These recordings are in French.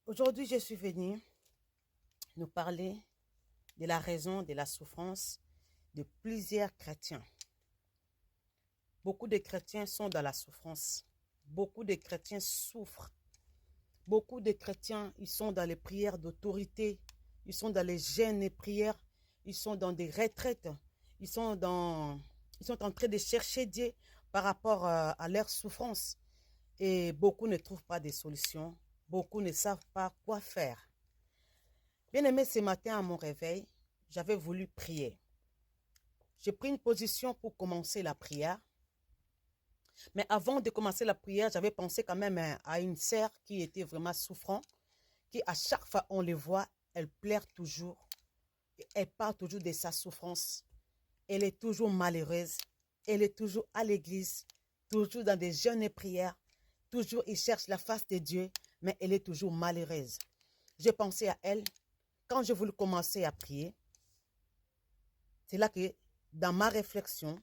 Aujourd'hui, je suis venue nous parler de la raison de la souffrance de plusieurs chrétiens. Beaucoup de chrétiens sont dans la souffrance. Beaucoup de chrétiens souffrent. Beaucoup de chrétiens, ils sont dans les prières d'autorité. Ils sont dans les jeûnes et prières. Ils sont dans des retraites. Ils sont en train de chercher Dieu par rapport à leur souffrance. Et beaucoup ne trouvent pas de solutions. Beaucoup ne savent pas quoi faire. Bien aimé, ce matin à mon réveil, j'avais voulu prier. J'ai pris une position pour commencer la prière. Mais avant de commencer la prière, j'avais pensé quand même à une sœur qui était vraiment souffrante, qui à chaque fois on le voit, elle pleure toujours. Elle parle toujours de sa souffrance. Elle est toujours malheureuse. Elle est toujours à l'église, toujours dans des jeûnes et prières. Toujours, elle cherche la face de Dieu, mais elle est toujours malheureuse. J'ai pensé à elle. Quand je voulais commencer à prier, c'est là que dans ma réflexion,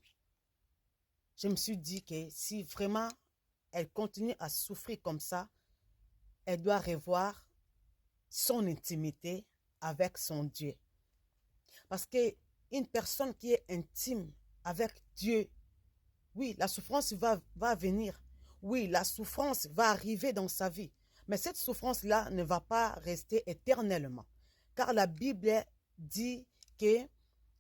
je me suis dit que si vraiment elle continue à souffrir comme ça, elle doit revoir son intimité avec son Dieu. Parce qu'une personne qui est intime avec Dieu, oui, la souffrance va venir. Oui, la souffrance va arriver dans sa vie. Mais cette souffrance-là ne va pas rester éternellement. Car la Bible dit que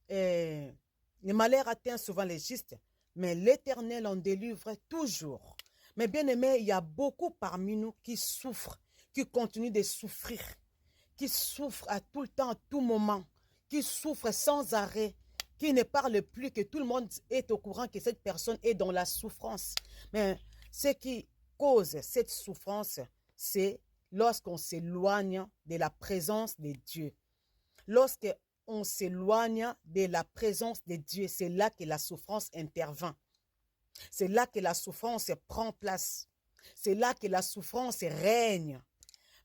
le malheur atteint souvent les justes, mais l'Éternel en délivre toujours. Mais bien aimé, il y a beaucoup parmi nous qui souffrent, qui continuent de souffrir, qui souffrent à tout le temps, à tout moment, qui souffrent sans arrêt, qui ne parlent plus, que tout le monde est au courant que cette personne est dans la souffrance. Mais ce qui cause cette souffrance, c'est lorsqu'on s'éloigne de la présence de Dieu. Lorsqu'on s'éloigne de la présence de Dieu, c'est là que la souffrance intervient. C'est là que la souffrance prend place. C'est là que la souffrance règne.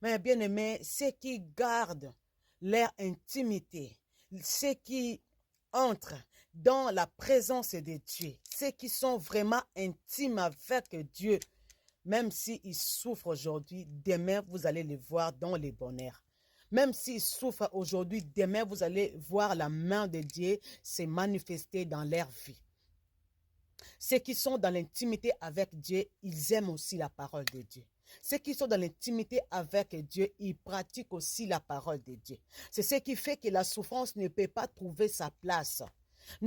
Mais bien aimé, ceux qui gardent leur intimité, ceux qui entrent dans la présence de Dieu, ceux qui sont vraiment intimes avec Dieu, même s'ils souffrent aujourd'hui, demain vous allez les voir dans les bonheurs. Même s'ils souffrent aujourd'hui, demain vous allez voir la main de Dieu se manifester dans leur vie. Ceux qui sont dans l'intimité avec Dieu, ils aiment aussi la parole de Dieu. Ceux qui sont dans l'intimité avec Dieu, ils pratiquent aussi la parole de Dieu. C'est ce qui fait que la souffrance ne peut pas trouver sa place.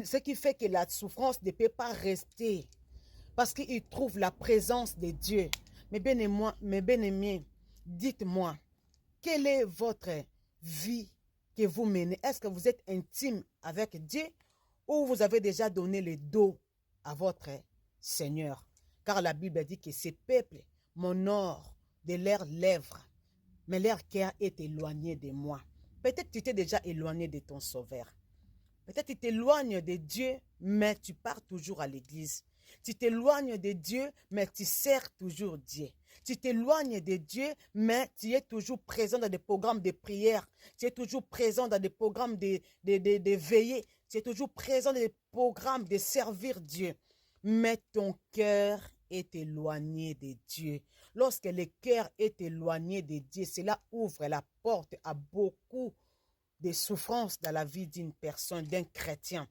Ce qui fait que la souffrance ne peut pas rester. Parce qu'ils trouvent la présence de Dieu. Mes bien-aimés, dites-moi, quelle est votre vie que vous menez? Est-ce que vous êtes intime avec Dieu ou vous avez déjà donné le dos à votre Seigneur? Car la Bible dit que ces peuples m'honorent de leurs lèvres, mais leur cœur est éloigné de moi. Peut-être que tu t'es déjà éloigné de ton Sauveur. Peut-être que tu t'éloignes de Dieu, mais tu pars toujours à l'église. Tu t'éloignes de Dieu, mais tu sers toujours Dieu. Tu t'éloignes de Dieu, mais tu es toujours présent dans des programmes de prière. Tu es toujours présent dans des programmes de veillée. Tu es toujours présent dans des programmes de servir Dieu. Mais ton cœur est éloigné de Dieu. Lorsque le cœur est éloigné de Dieu, cela ouvre la porte à beaucoup de souffrances dans la vie d'une personne, d'un chrétien.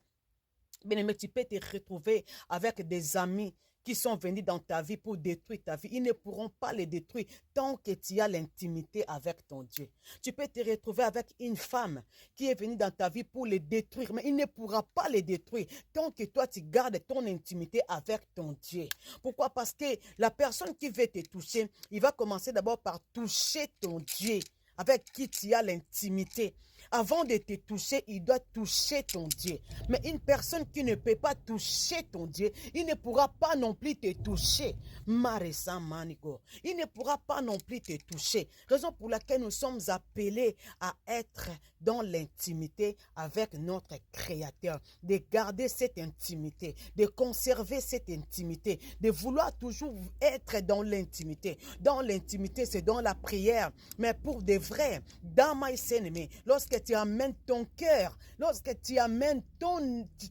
Bien-aimé, tu peux te retrouver avec des amis qui sont venus dans ta vie pour détruire ta vie. Ils ne pourront pas les détruire tant que tu as l'intimité avec ton Dieu. Tu peux te retrouver avec une femme qui est venue dans ta vie pour les détruire, mais il ne pourra pas les détruire tant que toi tu gardes ton intimité avec ton Dieu. Pourquoi? Parce que la personne qui veut te toucher, il va commencer d'abord par toucher ton Dieu, avec qui tu as l'intimité. Avant de te toucher, il doit toucher ton Dieu. Mais une personne qui ne peut pas toucher ton Dieu, il ne pourra pas non plus te toucher. Marissa Manigo. Il ne pourra pas non plus te toucher. Raison pour laquelle nous sommes appelés à être dans l'intimité avec notre Créateur. De garder cette intimité, de conserver cette intimité, de vouloir toujours être dans l'intimité. Dans l'intimité, c'est dans la prière. Mais pour de vrai, dans my enemy, lorsque tu amènes ton cœur, lorsque tu amènes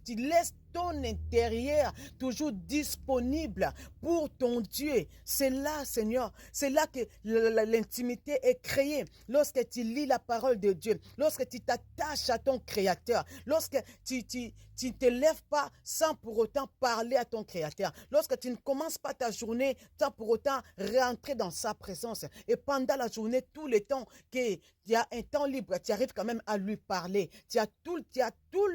tu laisses ton intérieur, toujours disponible pour ton Dieu. C'est là, Seigneur, c'est là que l'intimité est créée. Lorsque tu lis la parole de Dieu, lorsque tu t'attaches à ton Créateur, lorsque tu ne te lèves pas sans pour autant parler à ton Créateur, lorsque tu ne commences pas ta journée sans pour autant rentrer dans sa présence, et pendant la journée, tout le temps que tu as un temps libre, tu arrives quand même à lui parler. Tu as tout le temps, tout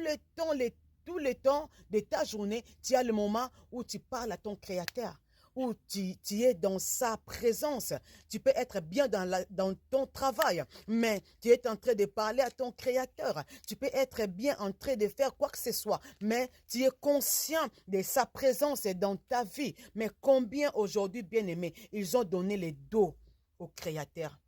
le temps de ta journée, tu as le moment où tu parles à ton Créateur, où tu es dans sa présence. Tu peux être bien dans ton travail, mais tu es en train de parler à ton Créateur. Tu peux être bien en train de faire quoi que ce soit, mais tu es conscient de sa présence dans ta vie. Mais combien aujourd'hui, bien-aimés, ils ont donné le dos au Créateur.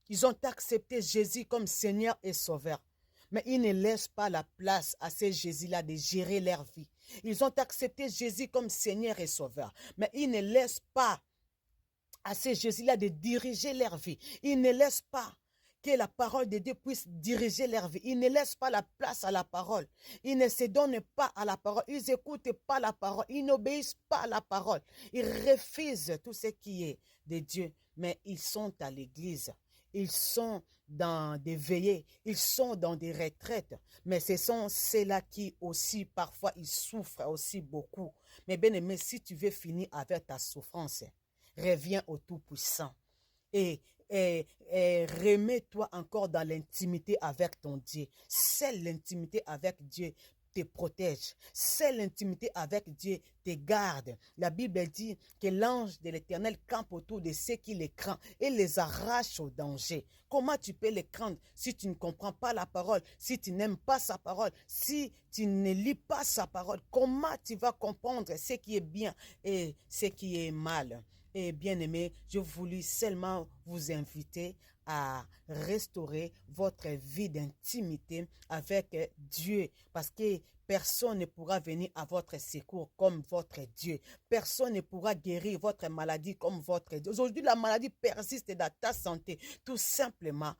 Ils ont accepté Jésus comme Seigneur et Sauveur. Mais ils ne laissent pas la place à ces Jésus-là de gérer leur vie. Ils ont accepté Jésus comme Seigneur et Sauveur. Mais ils ne laissent pas à ces Jésus-là de diriger leur vie. Ils ne laissent pas que la parole de Dieu puisse diriger leur vie. Ils ne laissent pas la place à la parole. Ils ne se donnent pas à la parole. Ils n'écoutent pas la parole. Ils n'obéissent pas à la parole. Ils refusent tout ce qui est de Dieu. Mais ils sont à l'église. Ils sont dans des veillées, ils sont dans des retraites, mais ce sont ceux-là qui aussi, parfois, ils souffrent aussi beaucoup. Mais bien aimé, si tu veux finir avec ta souffrance, reviens au Tout-Puissant et remets-toi encore dans l'intimité avec ton Dieu. Seule l'intimité avec Dieu te protège. Seule l'intimité avec Dieu te garde. La Bible dit que l'ange de l'Éternel campe autour de ceux qui les craignent et les arrache au danger. Comment tu peux les craindre si tu ne comprends pas la parole, si tu n'aimes pas sa parole, si tu ne lis pas sa parole? Comment tu vas comprendre ce qui est bien et ce qui est mal? Et bien aimé, je voulais seulement vous inviter à restaurer votre vie d'intimité avec Dieu, parce que personne ne pourra venir à votre secours comme votre Dieu. Personne ne pourra guérir votre maladie comme votre Dieu. Aujourd'hui, la maladie persiste dans ta santé, tout simplement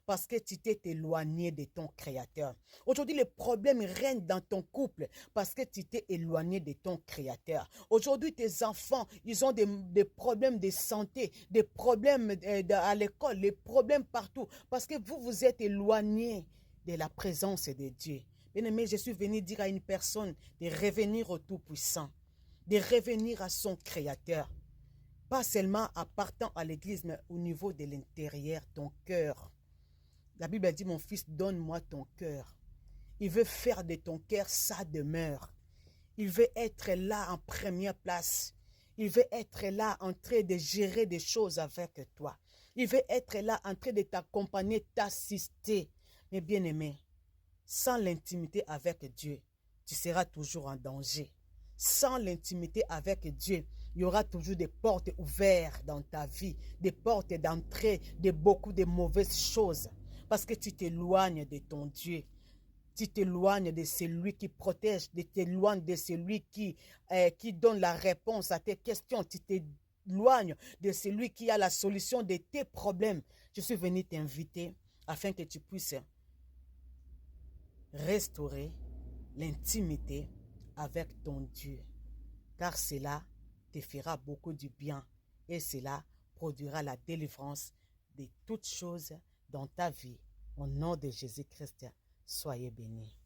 parce que tu t'es éloigné de ton Créateur. Aujourd'hui, les problèmes règnent dans ton couple parce que tu t'es éloigné de ton Créateur. Aujourd'hui, tes enfants, ils ont des problèmes de santé, des problèmes à l'école, des problèmes partout parce que vous vous êtes éloigné de la présence de Dieu. Bien-aimé, je suis venu dire à une personne de revenir au Tout-Puissant, de revenir à son Créateur. Pas seulement en partant à l'église, mais au niveau de l'intérieur, ton cœur. La Bible dit, mon fils, donne-moi ton cœur. Il veut faire de ton cœur sa demeure. Il veut être là en première place. Il veut être là en train de gérer des choses avec toi. Il veut être là en train de t'accompagner, t'assister. Mais bien aimé, sans l'intimité avec Dieu, tu seras toujours en danger. Sans l'intimité avec Dieu, il y aura toujours des portes ouvertes dans ta vie, des portes d'entrée de beaucoup de mauvaises choses. Parce que tu t'éloignes de ton Dieu. Tu t'éloignes de celui qui protège, tu t'éloignes de celui qui donne la réponse à tes questions. Tu t'éloignes de celui qui a la solution de tes problèmes. Je suis venu t'inviter afin que tu puisses restaurer l'intimité avec ton Dieu, car cela te fera beaucoup du bien et cela produira la délivrance de toutes choses dans ta vie. Au nom de Jésus-Christ, soyez bénis.